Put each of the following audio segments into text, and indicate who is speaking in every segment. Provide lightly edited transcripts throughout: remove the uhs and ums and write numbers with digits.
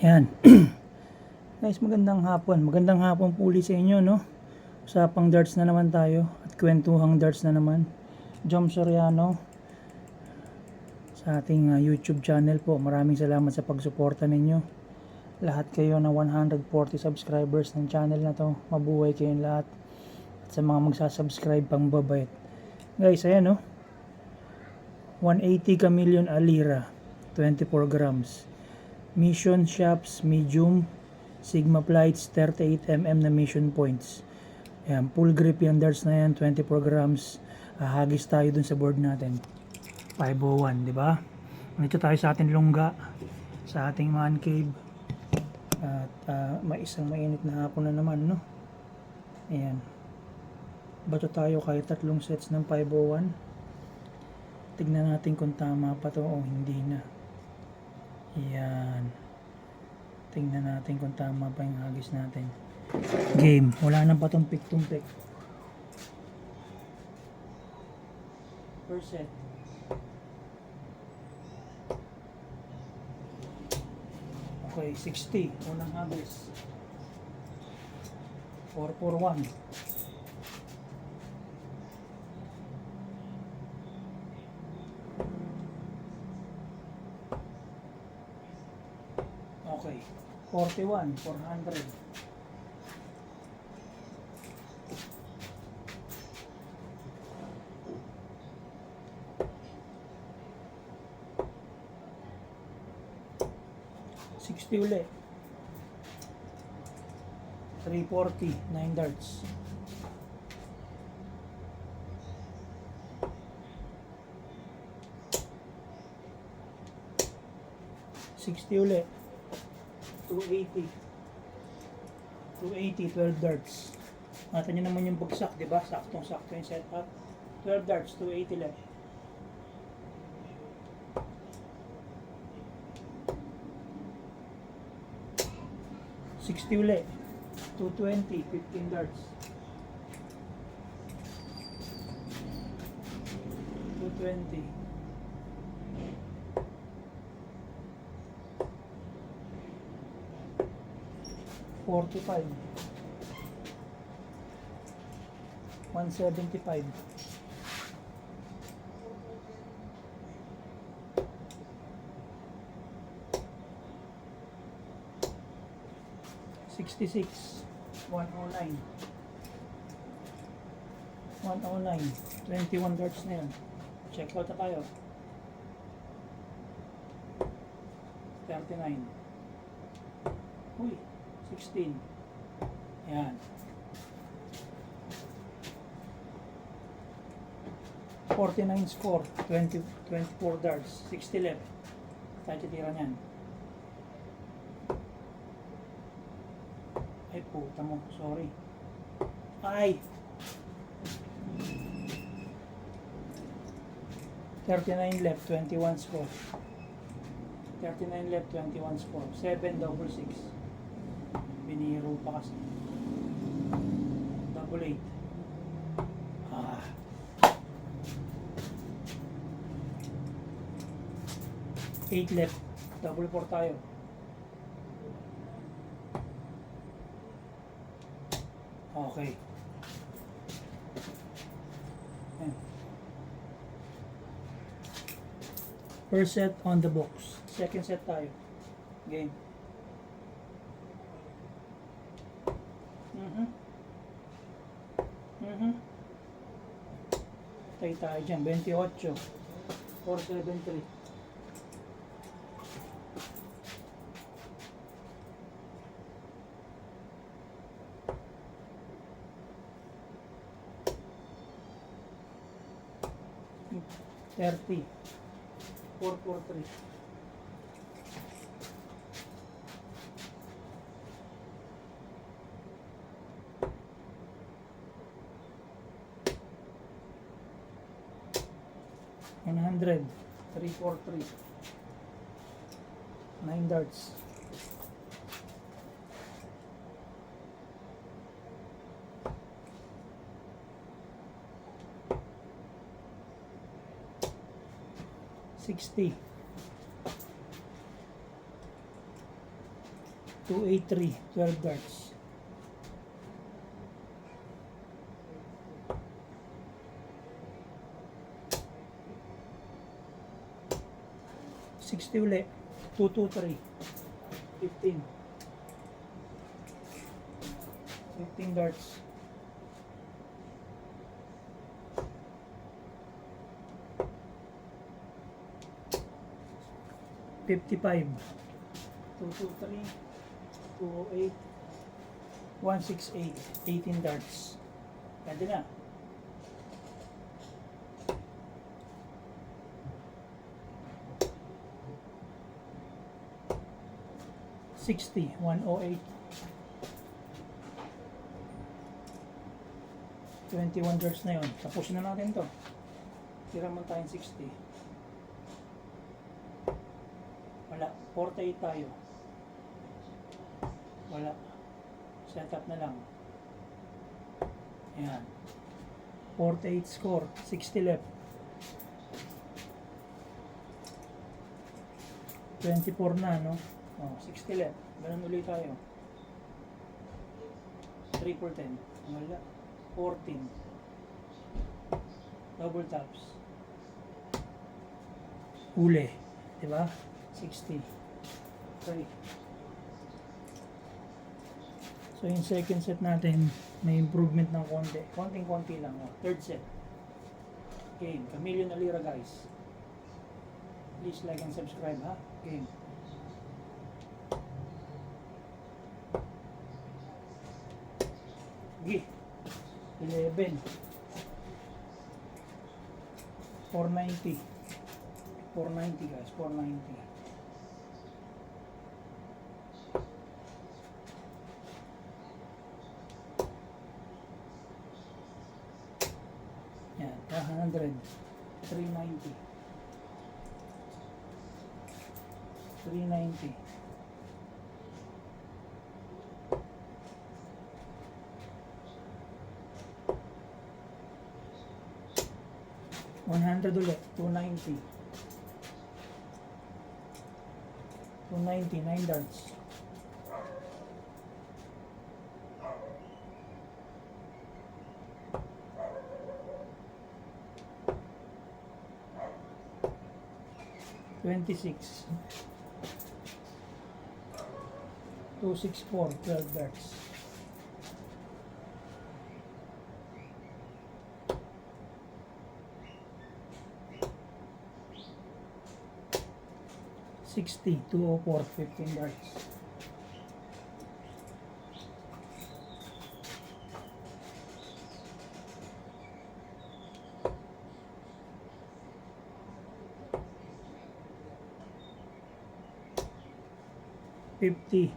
Speaker 1: Yan. Guys, magandang hapon. Magandang hapon po ulit sa inyo, no? Usapang darts na naman tayo at kwentuhang darts na naman. Jom Soriano sa ating YouTube channel po. Maraming salamat sa pagsuporta ninyo. Lahat kayo na 140 subscribers ng channel na to. Mabuhay kayong lahat. At sa mga magsasubscribe pang babait. Guys, ayan, no? 180 Chameleon Alira, 24 grams. Mission Shops Medium Sigma Plights 38mm na mission points. Ayan, full grip yung darts na yan, 24 grams. Hagis tayo dun sa board natin. 501, di ba? Nandito tayo sa ating lungga, sa ating man cave. At may isang mainit na hapon na naman, no? Ayan. Bato tayo kahit 3 sets ng 501. Tignan natin kung tama pa to o hindi na. Yan. Tingnan natin kung tama pa yung hagis natin. Game. Wala nang patumpik-tumpik. First set. Okay, 60. Unang hagis. 441. Okay, 41, 400. $60 ulit. 340, 9 darts. $60 ulit. 280. 280, 12 darts. Mata nyo naman yung bagsak, di ba? Saktong-sakto yung setup. 12 darts, 280 left. $60 ulit. 220, 15 darts. 220. 45. 175. 66. 109. 109. 21 darts na yun. Check out na tayo. 39. Uy, 16. Yan. 49 score. 24 darts. 60 left. Tayo titira niyan. Ay, puta mo. Sorry. Ay! 39 left. 21 score. 39 left. 21 score. 7 double 6. Biniro pa kasi. Double 8. 8 left. Double 4 tayo. Okay. Ayan. First set on the box. Second set tayo. Game. Tayo dyan. 28. 473. $30. 443. $100. 343. 9 darts. $60. 283, 12 darts. $60 uli. 223. 15. 15 darts. $55. 223. 208. 168. 18 darts. Pwede na. 60, 108. 21 darts na yun. Tapusin na natin to. Tira mo tayong 60. Wala. 48 tayo. Wala. Setup na lang. Ayan. 48 score. 60 left. 24 na, no? Oh, 60 left. Ganun ulit tayo. Triple 10. Wala. 14. Double taps. Uli. Diba? 60. Okay. So yung second set natin, may improvement ng konti. Konting-konti lang. Oh. Third set. Game. Camillion Alira, guys. Please like and subscribe, ha? Game. Gi. 11. 490. 490, guys. 490. Yan. 100. 390. 390. 100 ulit, 290. 290, 9 darts. $26. 264, 12 darts. $60, 204, 15 darts. $50.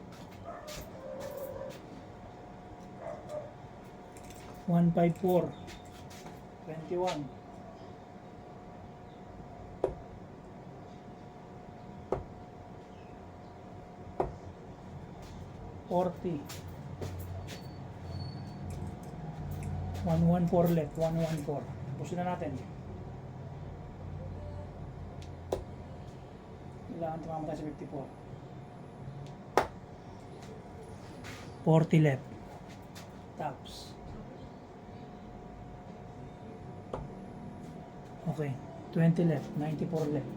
Speaker 1: 154. 21. 40. 114 left. 114. Pusin na natin. Kailangan tumama tayo sa 54. 40 left. Taps. Okay. 20 left. 94 left.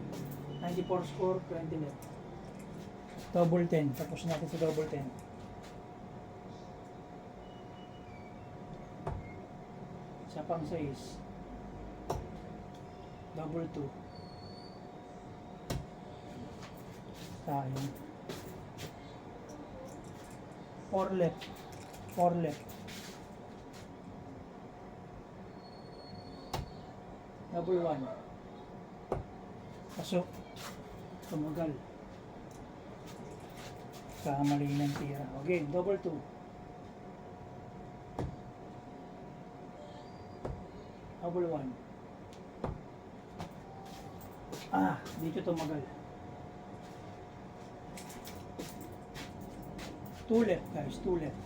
Speaker 1: 94 score. 20 left. Double 10. Tapos natin sa double 10. Isa pang 6. Double 2. Tayo. 4 left. 4 left. Double 1. Pasok. Tumagal. Kamali ng tira. Okay, double 2. Double 1. Ah, dito tumagal. 2 left, guys. 2 left.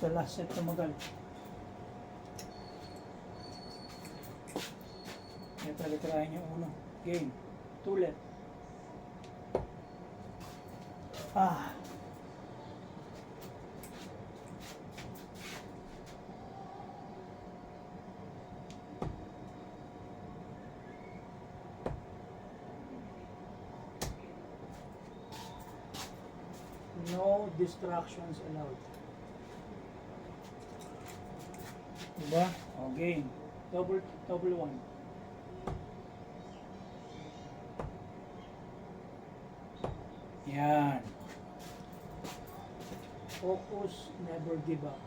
Speaker 1: Sa last set tumagal. Kaya talaga try nyo uno. Game. Tulit. Ah. No distractions allowed. Diba? O, game. Double one. Yan. Focus, never give up.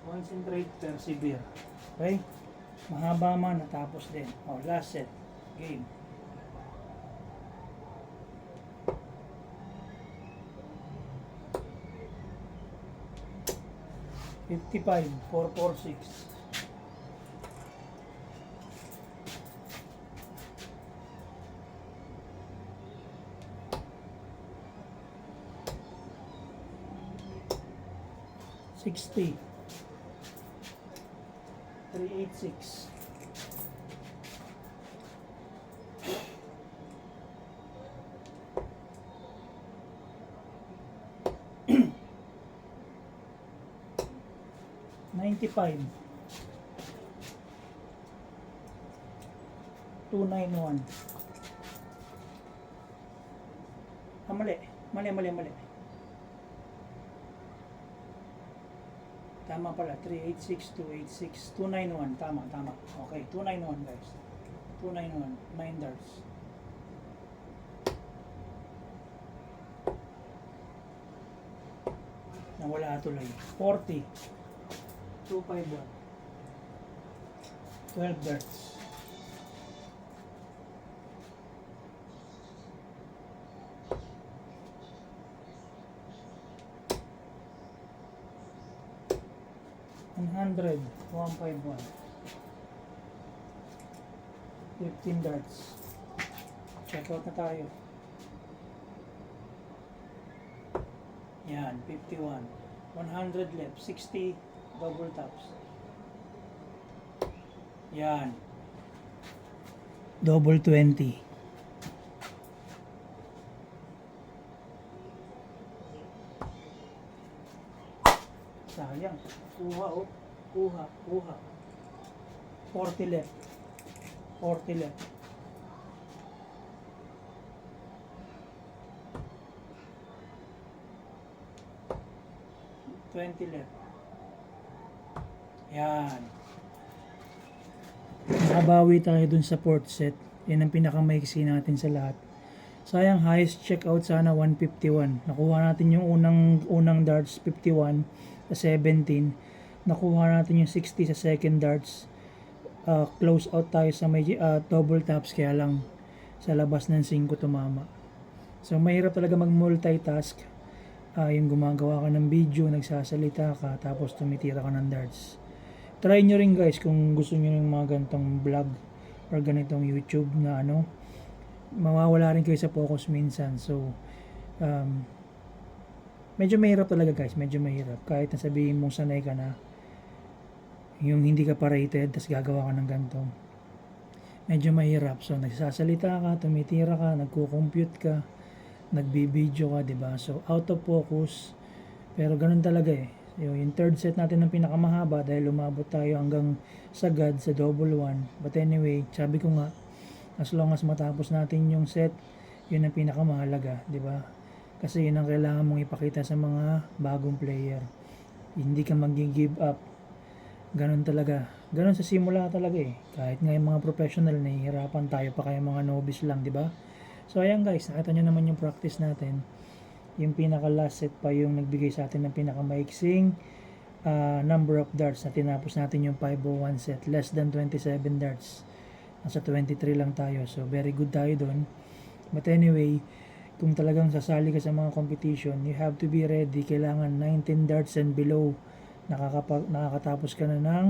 Speaker 1: Concentrate, persevere. Okay? Mahaba man, natapos din. O, last set. Game. $55, 446. $60, 386. $95, 291. Mali. Tama pala, 386, 286, 291. Tama. Okay, 291 guys. 291, 9 darts. Nawala tuloy. 40, 251. 12 darts. $100, 151. 15 darts. Check out na tayo. Yan, 51. 100 left. 60 double taps. Yan. Double 20. Sayang. Kuha. 40 left. 40 left. $20 left. Yan. Nakabawi tayo dun sa fourth set. Yan ang pinakamaiksi natin sa lahat. Sayang, highest checkout sana 151. Nakuha natin yung unang darts 51 sa 17. Nakuha natin yung 60 sa second darts. Close out tayo sa may double taps, kaya lang sa labas ng 5 tumama. So mahirap talaga mag-multitask. Yung gumagawa ka ng video, nagsasalita ka, tapos tumitira ka ng darts. Try nyo rin guys kung gusto nyo ng mga ganitong vlog or ganitong YouTube na mawawala rin kayo sa focus minsan. So medyo mahirap talaga guys, medyo mahirap. Kahit nasabihin mong sanay ka na, yung hindi ka pa rated, tapos gagawa ka ng ganito, medyo mahirap. So nagsasalita ka, tumitira ka, nagko-compute ka, nagbibideo ka, diba? So out of focus. Pero ganun talaga eh. Yung third set natin ng pinakamahaba dahil umabot tayo hanggang sagad sa double one. But anyway, sabi ko nga, as long as matapos natin yung set, yun ang pinakamahalaga, diba? Kasi yun ang kailangan mong ipakita sa mga bagong player. Hindi ka mag-give up. Ganun talaga. Ganun sa simula talaga eh. Kahit nga yung mga professional, nahihirapan tayo pa, kaya mga novice lang, di ba? So ayan guys, nakita nyo naman yung practice natin. Yung pinaka last set pa yung nagbigay sa atin ng pinakamaiksing number of darts na tinapos natin yung 501 set. Less than 27 darts. Nasa 23 lang tayo. So very good tayo dun. But anyway, kung talagang sasali ka sa mga competition, you have to be ready. Kailangan 19 darts and below. Nakakatapos ka na ng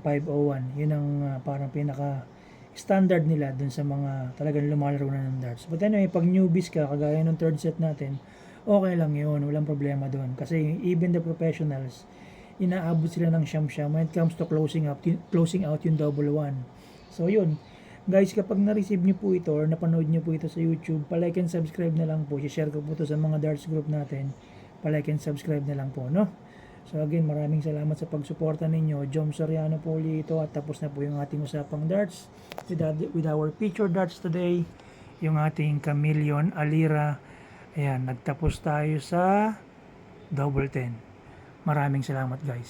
Speaker 1: 501. Yun ang parang pinaka standard nila dun sa mga talagang lumalaro na ng darts. But anyway, pag newbies ka, kagaya ng third set natin, okay lang yun, walang problema dun. Kasi even the professionals, inaabot sila ng siyam-siyam when it comes to closing out yung double 1. So yun, guys, kapag na-receive nyo po ito or napanood nyo po ito sa YouTube, palike and subscribe na lang po. I-share ko po ito sa mga darts group natin. Palike and subscribe na lang po, no? So again, maraming salamat sa pagsuporta ninyo. Jom Soriano po ulit ito at tapos na po yung ating usapang darts with our feature darts today. Yung ating Chameleon Alira. Ayan, nagtapos tayo sa double 10. Maraming salamat, guys.